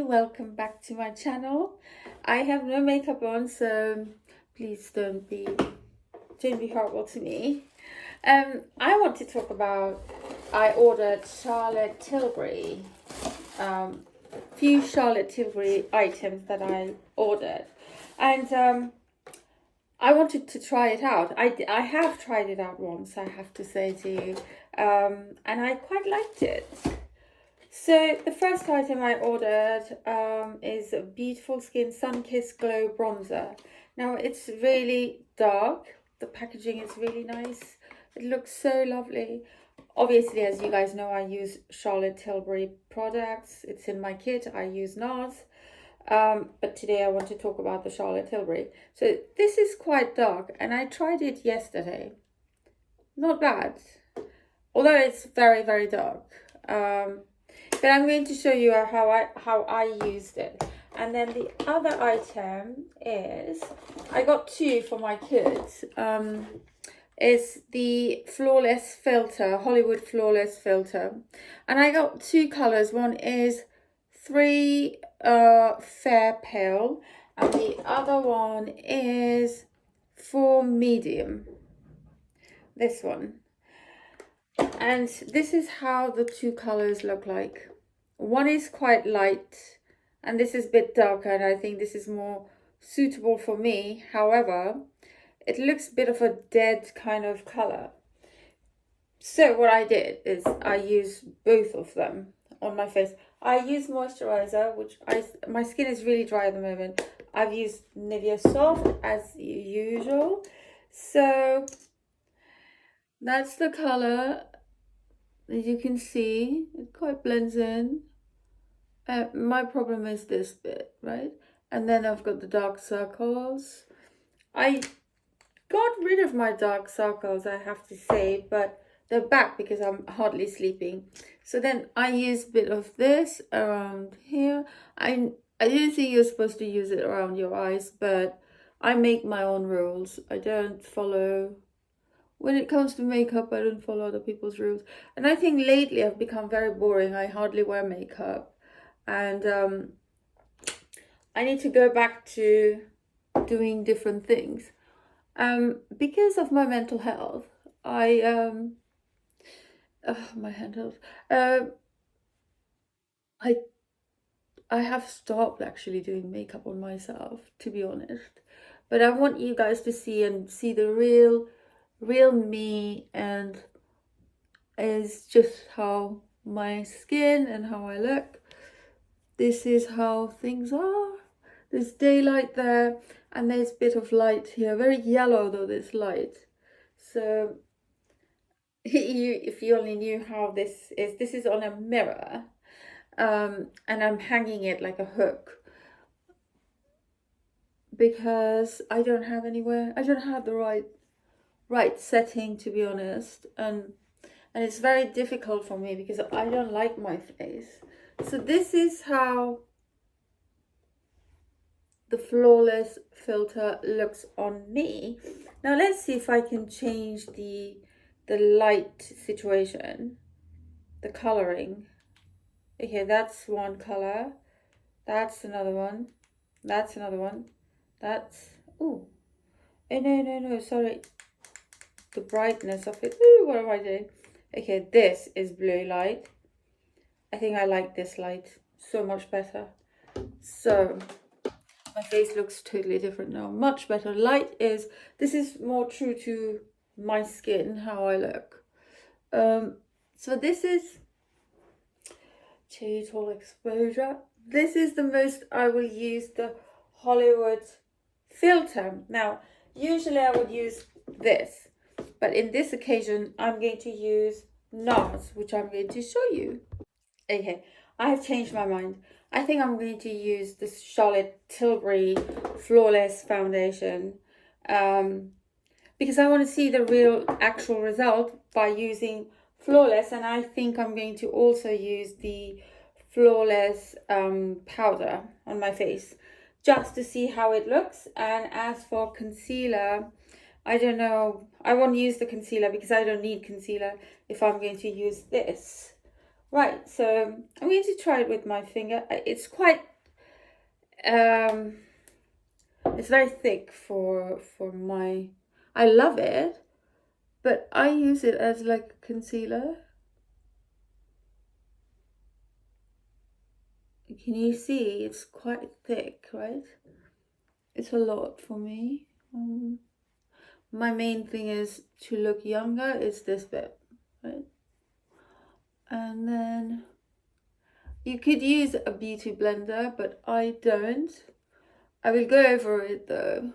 welcome back to my channel. I have no makeup on, so please don't be horrible to me. I want to talk about, I ordered Charlotte Tilbury, few Charlotte Tilbury items that I ordered, and I wanted to try it out. I have tried it out once, I have to say to you, and I quite liked it. So the first item I ordered is a Beautiful Skin Sun Kiss Glow Bronzer. Now it's really dark. The packaging is really nice. It looks so lovely. Obviously, as you guys know, I use Charlotte Tilbury products. It's in my kit. I use Nars. But today I want to talk about the Charlotte Tilbury. So this is quite dark, and I tried it yesterday. Not bad. Although it's very, very dark. But I'm going to show you how I used it. And then the other item is, I got two for my kids. Is the Flawless filter, Hollywood Flawless filter. And I got two colors. One is 3 Fair Pale, and the other one is 4 Medium. This one. And this is how the two colors look like. One is quite light, and this is a bit darker, and I think this is more suitable for me. However, it looks a bit of a dead kind of color. So what I did is I used both of them on my face. I use moisturizer, which my skin is really dry at the moment. I've used Nivea Soft as usual. So that's the color. As you can see, it quite blends in. My problem is this bit, right? And then I've got the dark circles. I got rid of my dark circles, I have to say, but they're back because I'm hardly sleeping. So then I use a bit of this around here. I didn't think you're supposed to use it around your eyes, but I make my own rules. I don't follow... When it comes to makeup, I don't follow other people's rules. And I think lately I've become very boring. I hardly wear makeup. And I need to go back to doing different things. Because of my mental health, my hand health, I have stopped actually doing makeup on myself, to be honest. But I want you guys to see the real me, and is just how my skin and how I look. This is how things are. There's daylight there, and there's a bit of light here. Very yellow though, this light. So if you only knew how this is on a mirror, and I'm hanging it like a hook because I don't have the right setting, to be honest, and it's very difficult for me because I don't like my face. So this is how the Flawless filter looks on me. Now let's see if I can change the light situation, the coloring. Okay, that's one color, that's another one, that's another one, that's no, sorry, the brightness of it. Ooh, what am I doing? Okay, this is blue light. I think I like this light so much better. So my face looks totally different now, much better. This is more true to my skin, how I look. So this is total exposure. This is the most I will use the Hollywood filter. Now usually I would use this, but in this occasion, I'm going to use Nars, which I'm going to show you. Okay, I have changed my mind. I think I'm going to use this Charlotte Tilbury Flawless Foundation because I want to see the real actual result by using Flawless. And I think I'm going to also use the Flawless powder on my face just to see how it looks. And as for concealer, I don't know. I won't use the concealer because I don't need concealer if I'm going to use this. Right, so I'm going to try it with my finger. It's quite Um, it's very thick for my. I love it, but I use it as like a concealer. Can you see? It's quite thick, right? It's a lot for me. My main thing is to look younger. It's this bit, right? And then you could use a beauty blender, but I don't. I will go over it though.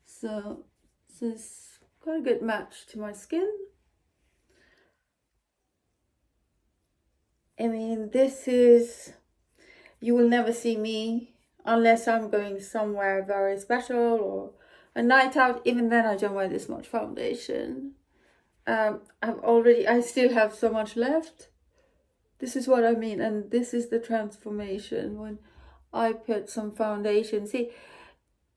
So this is quite a good match to my skin. I mean, this is, you will never see me unless I'm going somewhere very special or a night out. Even then, I don't wear this much foundation. I still have so much left. This is what I mean, and this is the transformation when I put some foundation. See,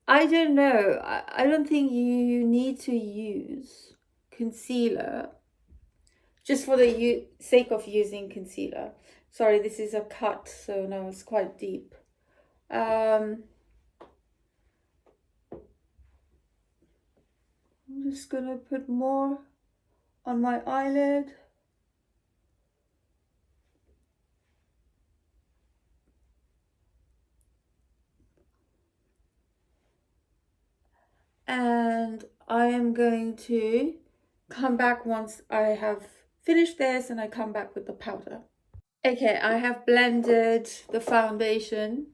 I don't know. I don't think you need to use concealer just for the sake of using concealer. Sorry, this is a cut, so now it's quite deep. I'm just gonna put more on my eyelid. And I am going to come back once I have finished this and I come back with the powder. Okay, I have blended the foundation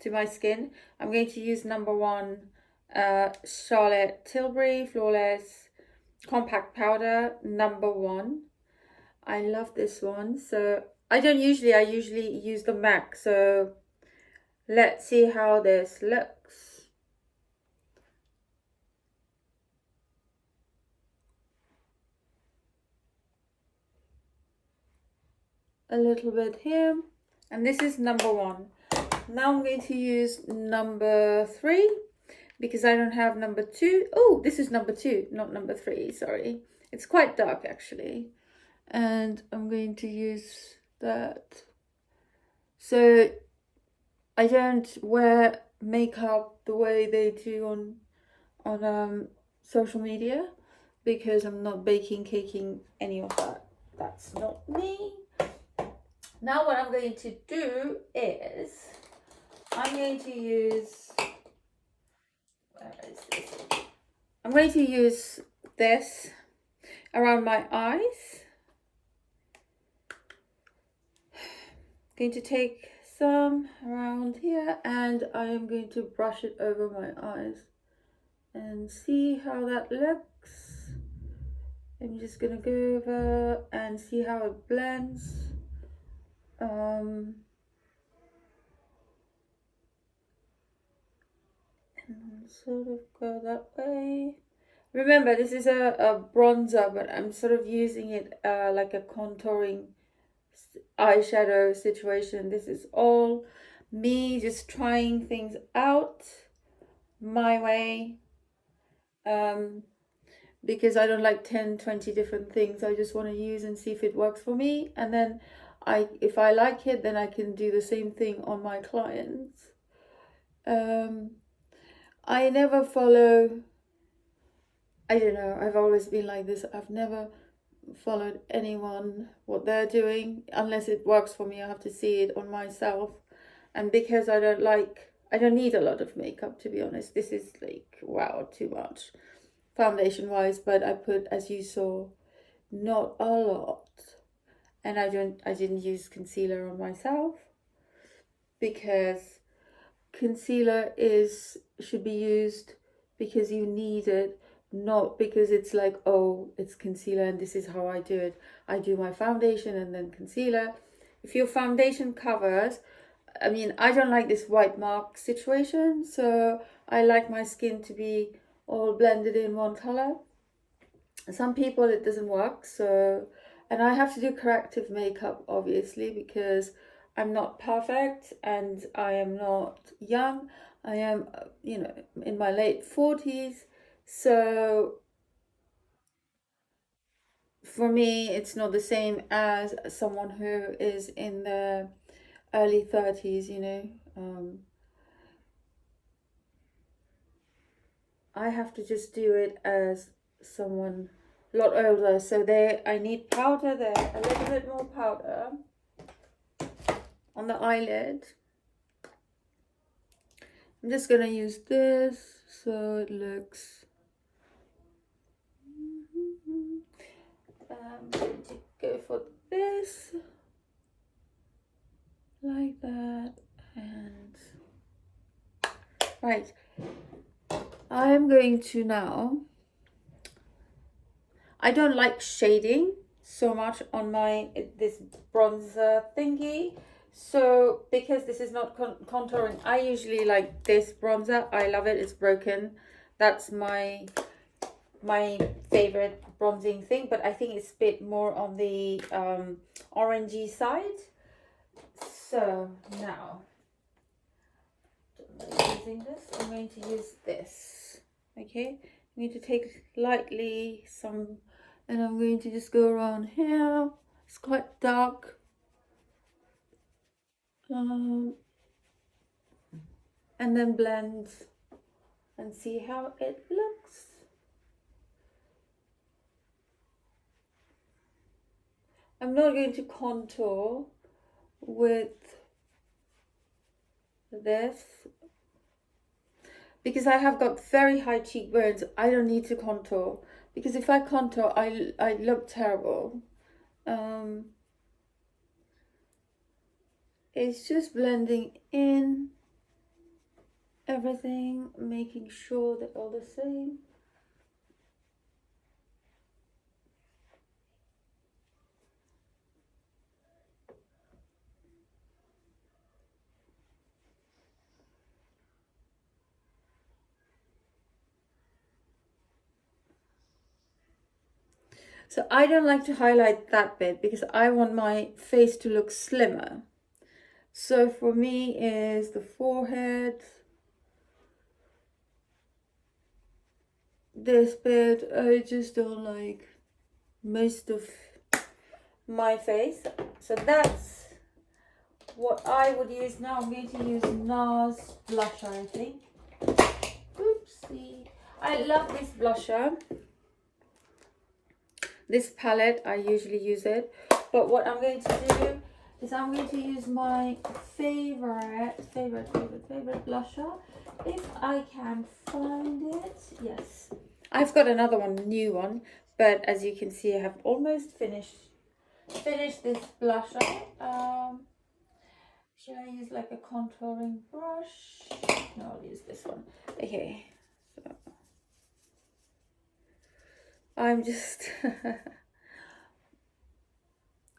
to my skin. I'm going to use number 1 Charlotte Tilbury Flawless Compact Powder number 1. I love this one. So I usually use the MAC. So let's see how this looks. A little bit here, and this is number 1. Now I'm going to use number 3 because I don't have number 2. Oh, this is number 2, not number 3, sorry. It's quite dark actually. And I'm going to use that. So I don't wear makeup the way they do on social media because I'm not baking, caking, any of that. That's not me. Now what I'm going to do is I'm going to use, where is this? I'm going to use this around my eyes. Going to take some around here and I am going to brush it over my eyes and see how that looks. I'm just gonna go over and see how it blends. And sort of go that way. Remember, this is a bronzer, but I'm sort of using it like a contouring eyeshadow situation. This is all me just trying things out my way, because I don't like 10-20 different things. I just want to use and see if it works for me, and then if I like it, then I can do the same thing on my clients. I never follow, I don't know, I've always been like this. I've never followed anyone, what they're doing, unless it works for me. I have to see it on myself. And because I don't need a lot of makeup, to be honest. This is like, wow, too much foundation wise, but I put, as you saw, not a lot. And I didn't use concealer on myself because concealer should be used because you need it, not because it's like, oh, it's concealer and this is how I do it. I do my foundation and then concealer. If your foundation covers, I mean, I don't like this white mark situation, so I like my skin to be all blended in one color. Some people it doesn't work, so, and I have to do corrective makeup obviously because I'm not perfect and I am not young. I am, in my late 40s. So for me, it's not the same as someone who is in their early 30s, I have to just do it as someone a lot older. So there, I need powder there, a little bit more powder on the eyelid. I'm just gonna use this so it looks. I'm going to go for this, like that, and right. I'm going to now. I don't like shading so much on this bronzer thingy. So because this is not contouring, I usually like this bronzer. I love it. It's broken. That's my favorite bronzing thing, but I think it's a bit more on the orangey side. So now, I'm not using this. I'm going to use this. Okay, I need to take lightly some, and I'm going to just go around here. It's quite dark. And then blend and see how it looks. I'm not going to contour with this because I have got very high cheekbones. I don't need to contour because if I contour, I look terrible. It's just blending in everything, making sure they're all the same. So I don't like to highlight that bit because I want my face to look slimmer. So for me is the forehead, this bit. I just don't like most of my face. So that's what I would use. Now I'm going to use Nars Blusher, I think. Oopsie. I love this blusher. This palette, I usually use it. But what I'm going to do is I'm going to use my favorite blusher. If I can find it. Yes. I've got another one, new one. But as you can see, I have almost finished this blusher. Should I use like a contouring brush? No, I'll use this one. Okay. So I'm just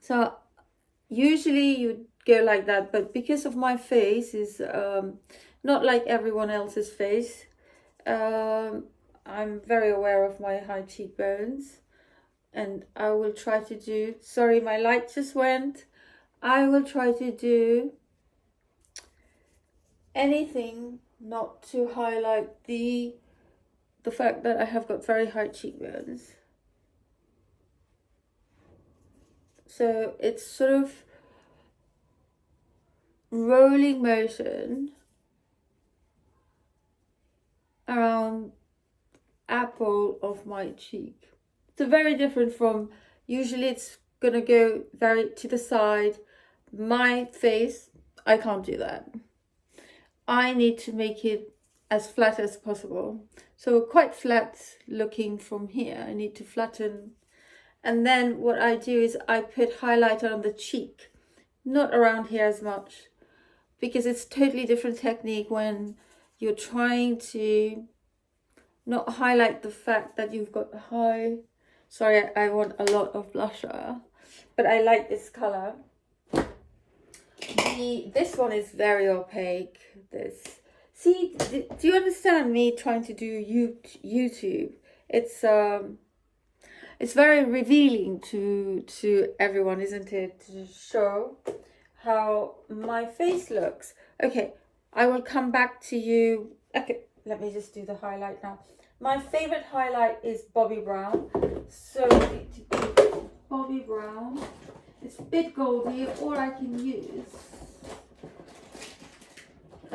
so usually you go like that, but because of my face is not like everyone else's face, I'm very aware of my high cheekbones, and I will try to do, sorry, my light just went. I will try to do anything not to highlight the fact that I have got very high cheekbones. So it's sort of rolling motion around apple of my cheek. It's very different from, usually it's gonna go very to the side. My face, I can't do that. I need to make it as flat as possible. So quite flat looking from here. I need to flatten. And then what I do is I put highlighter on the cheek, not around here as much, because it's totally different technique when you're trying to not highlight the fact that you've got high. Sorry, I want a lot of blusher, but I like this color. This one is very opaque. This, see, do you understand me trying to do YouTube? It's very revealing to everyone, isn't it? To show how my face looks. Okay, I will come back to you. Okay, let me just do the highlight now. My favorite highlight is Bobbi Brown. So Bobbi Brown. It's a bit goldy, or I can use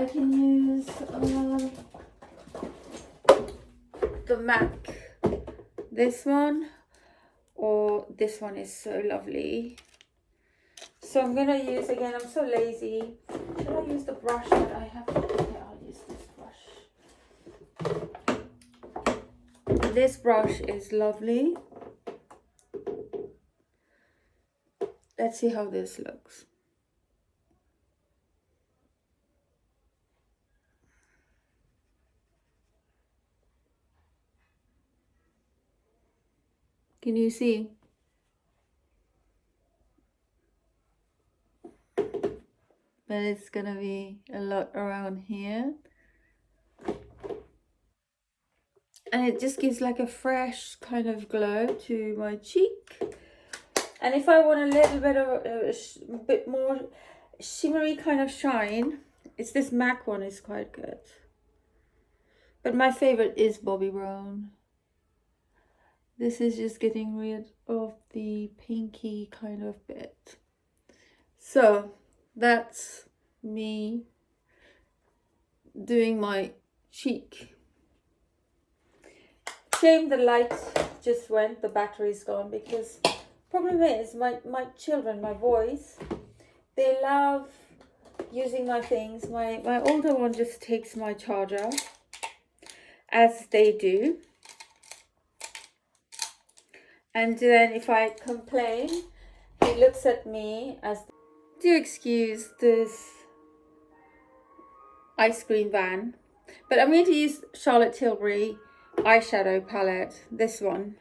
I can use the MAC, this one, or this one is so lovely. So I'm gonna use, again, I'm so lazy. Should I use the brush that I have? Okay, I'll use this brush. This brush is lovely. Let's see how this looks. Can you see? But it's gonna be a lot around here. And it just gives like a fresh kind of glow to my cheek. And if I want a little bit of a bit more shimmery kind of shine, it's this MAC one is quite good. But my favorite is Bobbi Brown. This is just getting rid of the pinky kind of bit. So that's me doing my cheek. Shame the light just went, the battery's gone, because problem is my children, my boys, they love using my things. My older one just takes my charger, as they do. And then if I complain, he looks at me as, do excuse this ice cream van. But I'm going to use Charlotte Tilbury eyeshadow palette, this one.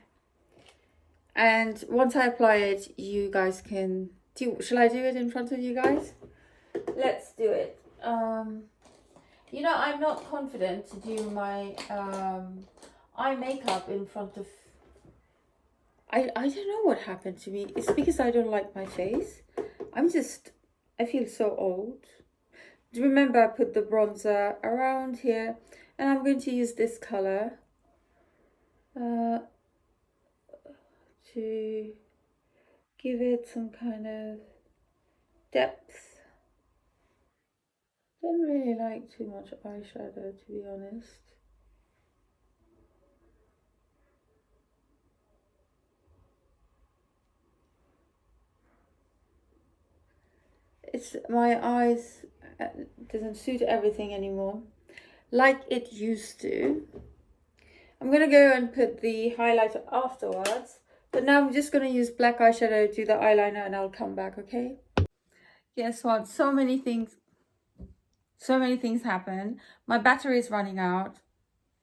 And once I apply it, you guys can do, shall I do it in front of you guys? Let's do it. You know, I'm not confident to do my eye makeup in front of, I don't know what happened to me. It's because I don't like my face. I feel so old. Do you remember I put the bronzer around here, and I'm going to use this color to give it some kind of depth. Don't really like too much eyeshadow, to be honest. It's my eyes doesn't suit everything anymore like it used to. I'm gonna go and put the highlighter afterwards, but now I'm just gonna use black eyeshadow to the eyeliner, and I'll come back. Okay, guess what, so many things happen. My battery is running out,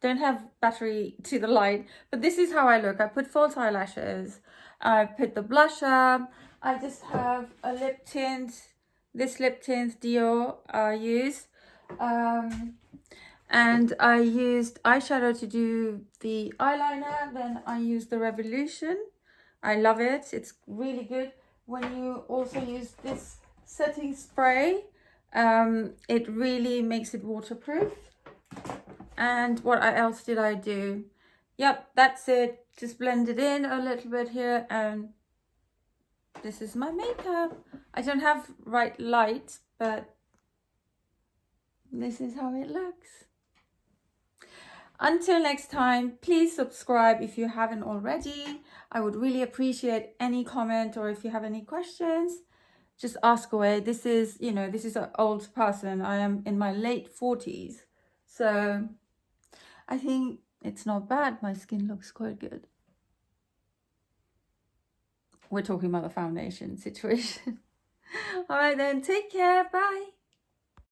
don't have battery to the light, but this is how I look. I put false eyelashes, I put the blusher, I just have a lip tint, this lip tint Dior I used, and I used eyeshadow to do the eyeliner. Then I used the Revolution. I love it, it's really good. When you also use this setting spray, it really makes it waterproof. And what else did I do? Yep, that's it. Just blend it in a little bit here, and this is my makeup. I don't have right light, but this is how it looks. Until next time, please subscribe if you haven't already. I would really appreciate any comment, or if you have any questions, just ask away. This is, you know, this is an old person. I am in my late 40s. So I think it's not bad. My skin looks quite good. We're talking about the foundation situation. All right then, take care. Bye.